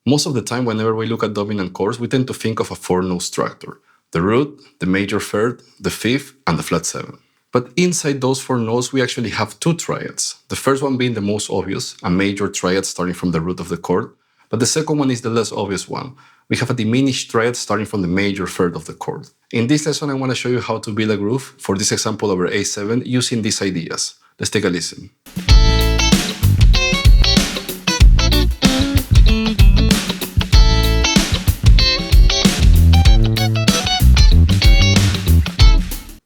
Most of the time, whenever we look at dominant chords, we tend to think of a four-note structure: the root, the major third, the fifth, and the flat seven. But inside those four notes, we actually have two triads. The first one being the most obvious, a major triad starting from the root of the chord. But the second one is the less obvious one. We have a diminished triad starting from the major third of the chord. In this lesson, I want to show you how to build a groove for this example over A7 using these ideas. Let's take a listen.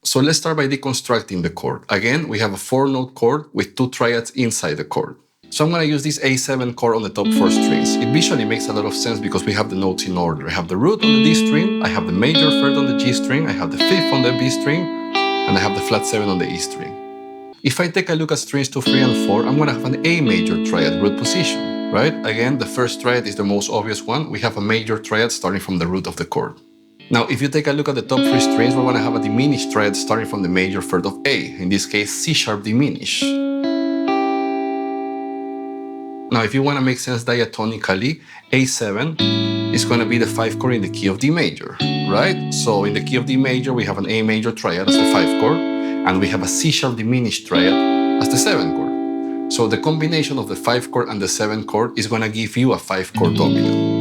So let's start by deconstructing the chord. Again, we have a four-note chord with two triads inside the chord. So I'm going to use this A7 chord on the top four strings. It visually makes a lot of sense because we have the notes in order. I have the root on the D string, I have the major third on the G string, I have the fifth on the B string, and I have the flat seven on the E string. If I take a look at strings 2, 3, and 4, I'm going to have an A major triad root position, right? Again, the first triad is the most obvious one. We have a major triad starting from the root of the chord. Now, if you take a look at the top three strings, we're going to have a diminished triad starting from the major third of A, in this case, C sharp diminished. Now, if you want to make sense diatonically, A7 is going to be the 5 chord in the key of D major, right? So in the key of D major, we have an A major triad as the 5 chord, and we have a C sharp diminished triad as the 7 chord. So the combination of the 5 chord and the 7 chord is going to give you a 5 chord dominant.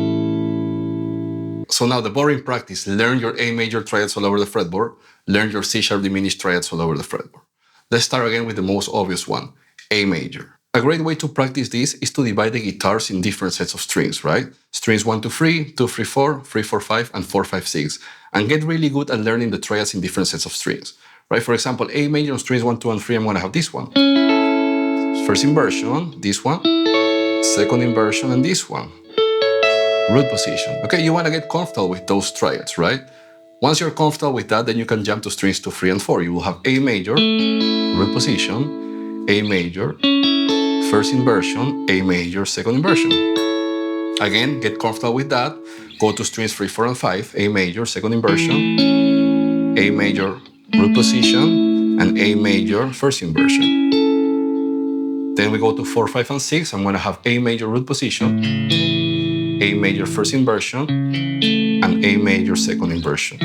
So now the boring practice: learn your A major triads all over the fretboard, learn your C sharp diminished triads all over the fretboard. Let's start again with the most obvious one, A major. A great way to practice this is to divide the guitars in different sets of strings, right? Strings 1 to 3, 2, 3, 4, 3, 4, 5, and 4, 5, 6. And get really good at learning the triads in different sets of strings, right? For example, A major on strings 1, 2, and 3, I'm going to have this one. First inversion, this one. Second inversion, and this one. Root position. Okay, you want to get comfortable with those triads, right? Once you're comfortable with that, then you can jump to strings 2, 3, and 4. You will have A major, root position, A major, first inversion, A major, second inversion. Again, get comfortable with that. Go to strings 3, 4, and 5, A major, second inversion, A major, root position, and A major, first inversion. Then we go to 4, 5, and 6. I'm going to have A major, root position, A major, first inversion, and A major, second inversion.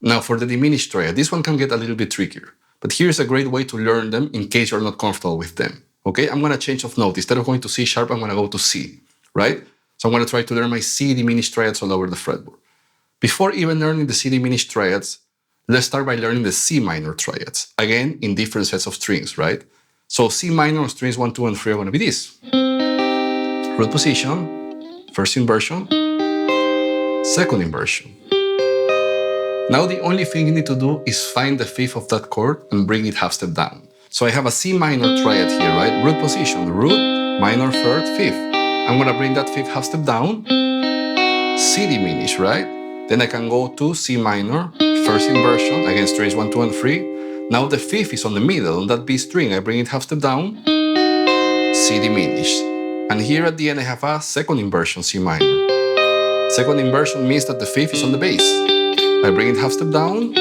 Now for the diminished triad, this one can get a little bit trickier, but here's a great way to learn them in case you're not comfortable with them. Okay, I'm going to change of note. Instead of going to C sharp, I'm going to go to C, right? So I'm going to try to learn my C diminished triads all over the fretboard. Before even learning the C diminished triads, let's start by learning the C minor triads, again, in different sets of strings, right? So C minor on strings 1, 2, and 3 are going to be this. Root position, first inversion, second inversion. Now the only thing you need to do is find the fifth of that chord and bring it half step down. So I have a C minor triad here, right? Root position, root, minor third, fifth. I'm going to bring that fifth half step down, C diminished, right? Then I can go to C minor, first inversion, again strings 1, 2, and 3. Now the fifth is on the middle, on that B string. I bring it half step down, C diminished. And here at the end, I have a second inversion, C minor. Second inversion means that the fifth is on the bass. I bring it half step down,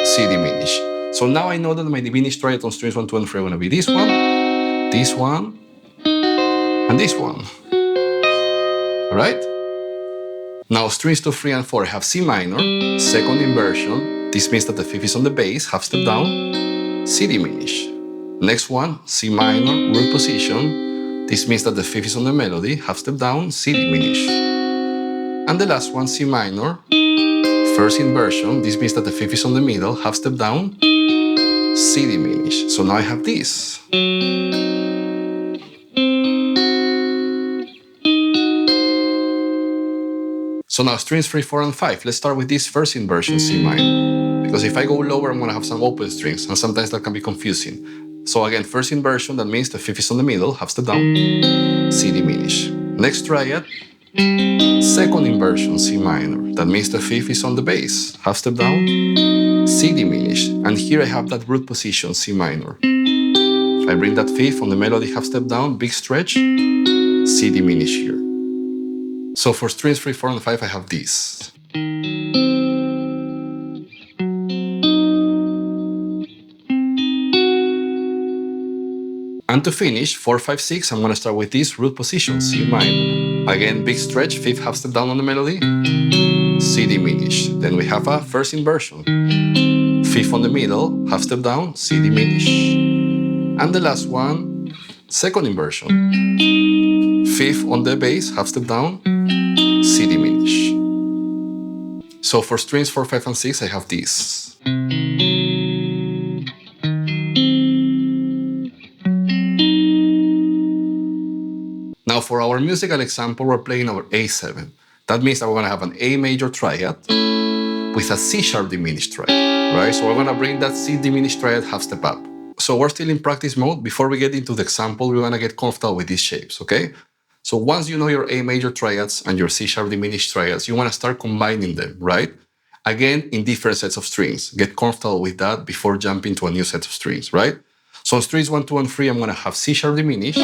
C diminished. So now I know that my diminished triad on strings 1, 2, and 3 are going to be this one, and this one. All right? Now strings 2, 3, and 4 have C minor, second inversion. This means that the fifth is on the bass, half step down, C diminished. Next one, C minor, root position. This means that the fifth is on the melody, half step down, C diminished. And the last one, C minor, first inversion. This means that the fifth is on the middle, half step down, C diminished. So now I have this. So now strings 3, 4, and 5. Let's start with this first inversion, C minor. Because if I go lower, I'm going to have some open strings, and sometimes that can be confusing. So again, first inversion, that means the fifth is on the middle, half step down, C diminished. Next triad, second inversion, C minor. That means the fifth is on the bass, half step down, C diminished. And here I have that root position, C minor. I bring that fifth on the melody, half step down, big stretch, C diminished here. So for strings 3, 4, and 5, I have this. And to finish, 4, 5, 6, I'm going to start with this root position, C minor. Again, big stretch, fifth half step down on the melody, C diminished. Then we have a first inversion. Fifth on the middle, half step down, C diminished. And the last one, second inversion. Fifth on the bass, half step down, C diminished. So for strings 4, 5, and 6, I have this. Now for our musical example, we're playing our A7. That means that we're gonna have an A major triad with a C sharp diminished triad, right? So we're gonna bring that C diminished triad half step up. So we're still in practice mode. Before we get into the example, we're gonna get comfortable with these shapes, okay? So once you know your A major triads and your C sharp diminished triads, you wanna start combining them, right? Again, in different sets of strings. Get comfortable with that before jumping to a new set of strings, right? So on strings 1, 2, and 3, I'm gonna have C sharp diminished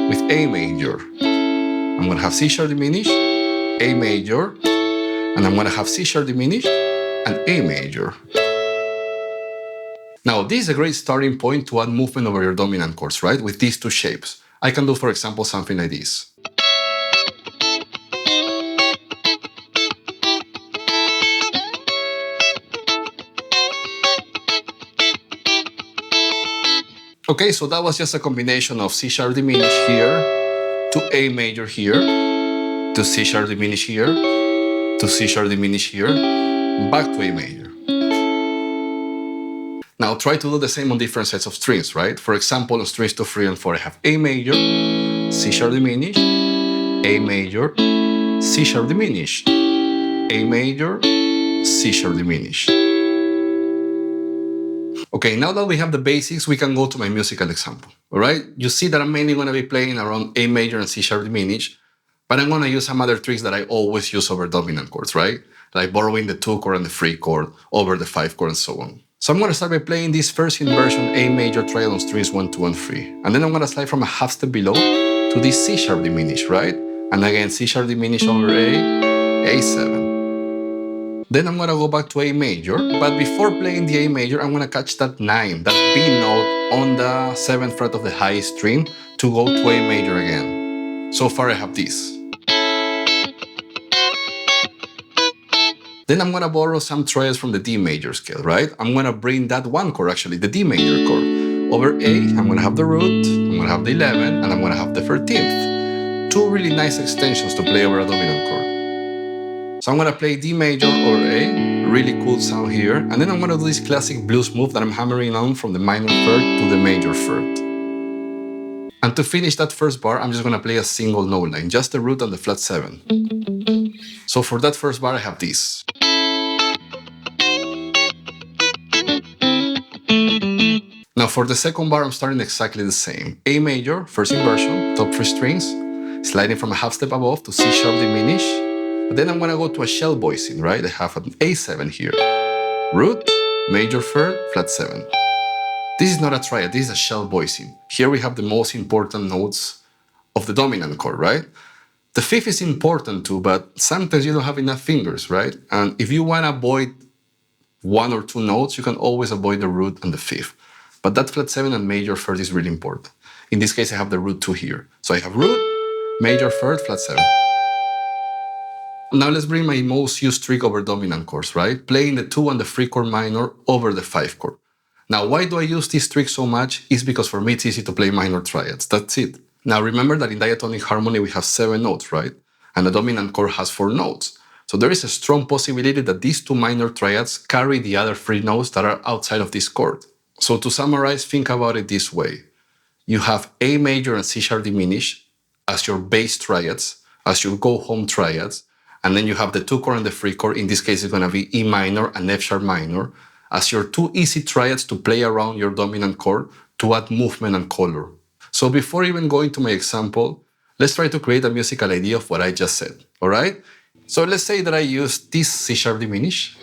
with A major. I'm gonna have C sharp diminished, A major, and I'm gonna have C sharp diminished and A major. Now, this is a great starting point to add movement over your dominant chords, right? With these two shapes. I can do, for example, something like this. Okay, so that was just a combination of C sharp diminished here, to A major here, to C sharp diminished here, to C sharp diminished here, back to A major. Now try to do the same on different sets of strings, right? For example, on strings 2, 3, and 4, I have A major, C sharp diminished, A major, C sharp diminished, A major, C sharp diminished. Okay, now that we have the basics, we can go to my musical example, all right? You see that I'm mainly gonna be playing around A major and C sharp diminished, but I'm gonna use some other tricks that I always use over dominant chords, right? Like borrowing the 2 chord and the 3 chord over the 5 chord and so on. So I'm gonna start by playing this first inversion A major triad on strings 1, 2, and 3. And then I'm gonna slide from a half step below to this C sharp diminished, right? And again, C sharp diminished over A7. Then I'm gonna go back to A major, but before playing the A major, I'm gonna catch that 9, that B note on the 7th fret of the highest string to go to A major again. So far I have this. Then I'm gonna borrow some triads from the D major scale, right? I'm gonna bring that one chord, actually, the D major chord. Over A, I'm gonna have the root, I'm gonna have the 11, and I'm gonna have the 13th. Two really nice extensions to play over a dominant chord. So I'm gonna play D major over A, really cool sound here, and then I'm gonna do this classic blues move that I'm hammering on from the minor third to the major third. And to finish that first bar, I'm just gonna play a single note line, just the root and the flat 7. So for that first bar, I have this. Now for the second bar, I'm starting exactly the same. A major, first inversion, top 3 strings, sliding from a half step above to C sharp diminished. But then I'm gonna go to a shell voicing, right? I have an A7 here. Root, major third, flat 7. This is not a triad, this is a shell voicing. Here we have the most important notes of the dominant chord, right? The fifth is important too, but sometimes you don't have enough fingers, right? And if you wanna avoid 1 or 2 notes, you can always avoid the root and the fifth. But that flat 7 and major third is really important. In this case, I have the root 2 here. So I have root, major third, flat 7. Now let's bring my most used trick over dominant chords, right? Playing the 2 and the 3 chord minor over the 5 chord. Now, why do I use this trick so much? Is because for me it's easy to play minor triads. That's it. Now remember that in diatonic harmony we have 7 notes, right? And the dominant chord has 4 notes. So there is a strong possibility that these 2 minor triads carry the other 3 notes that are outside of this chord. So to summarize, think about it this way. You have A major and C sharp diminished as your bass triads, as your go-home triads, and then you have the 2 chord and the 3 chord. In this case, it's going to be E minor and F sharp minor as your 2 easy triads to play around your dominant chord to add movement and color. So before even going to my example, let's try to create a musical idea of what I just said, all right? So let's say that I use this C sharp diminished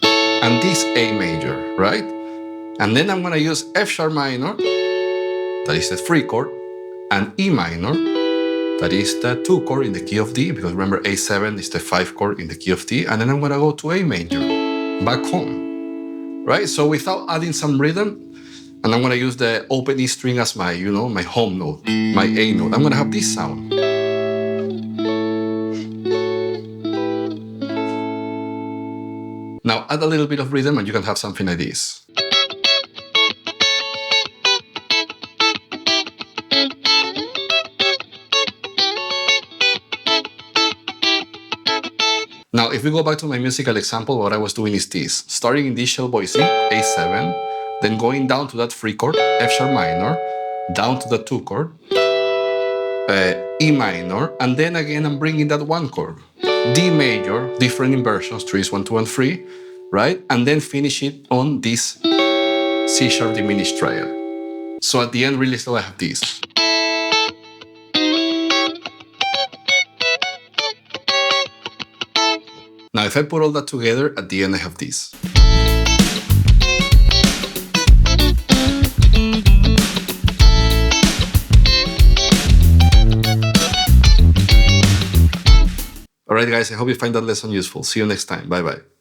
and this A major, right? And then I'm going to use F sharp minor, that is the 3 chord, and E minor, that is the 2 chord in the key of D, because remember A7 is the 5 chord in the key of D, and then I'm gonna go to A major, back home, right? So without adding some rhythm, And I'm gonna use the open E string as my, my home note, my A note. I'm gonna have this sound. Now add a little bit of rhythm and you can have something like this. Now, if we go back to my musical example, what I was doing is this. Starting in this shell voicing, A7, then going down to that 3 chord, F sharp minor, down to the 2 chord, E minor, and then again I'm bringing that 1 chord, D major, different inversions, 3s, 1, 2, and 3, right? And then finish it on this C sharp diminished triad. So at the end, really still I have this. Now, if I put all that together, at the end I have this. Alright guys, I hope you find that lesson useful. See you next time. Bye bye.